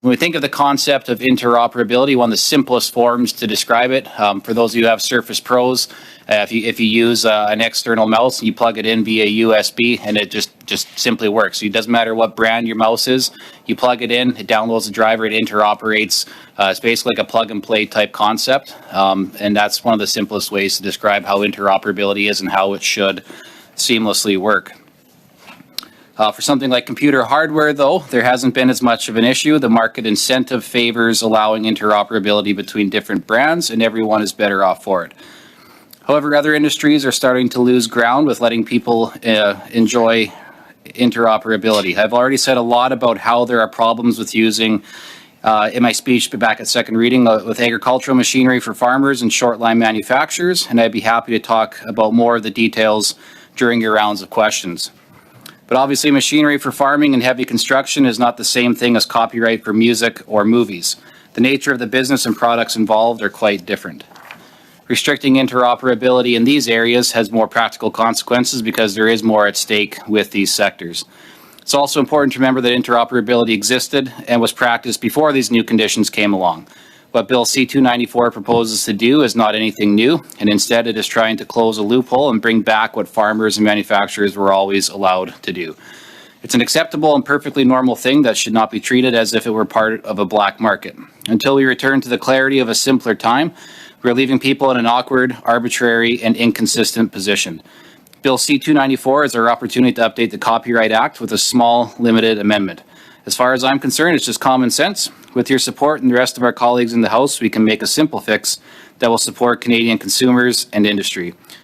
When we think of the concept of interoperability, one of the simplest forms to describe it, for those of you who have Surface Pros, if you use an external mouse, you plug it in via USB, and it just simply works. So it doesn't matter what brand your mouse is, you plug it in, it downloads the driver, it interoperates. It's basically like a plug-and-play type concept, and that's one of the simplest ways to describe how interoperability is and how it should seamlessly work. For something like computer hardware, though, there hasn't been as much of an issue. The market incentive favors allowing interoperability between different brands, and everyone is better off for it. However, other industries are starting to lose ground with letting people enjoy interoperability. I've already said a lot about how there are problems with using, in my speech back at second reading, with agricultural machinery for farmers and short line manufacturers, and I'd be happy to talk about more of the details during your rounds of questions. But obviously, machinery for farming and heavy construction is not the same thing as copyright for music or movies. The nature of the business and products involved are quite different. Restricting interoperability in these areas has more practical consequences because there is more at stake with these sectors. It's also important to remember that interoperability existed and was practiced before these new conditions came along. What Bill C-294 proposes to do is not anything new, and instead it is trying to close a loophole and bring back what farmers and manufacturers were always allowed to do. It's an acceptable and perfectly normal thing that should not be treated as if it were part of a black market. Until we return to the clarity of a simpler time, we're leaving people in an awkward, arbitrary, and inconsistent position. Bill C-294 is our opportunity to update the Copyright Act with a small, limited amendment. As far as I'm concerned, it's just common sense. With your support and the rest of our colleagues in the House, we can make a simple fix that will support Canadian consumers and industry.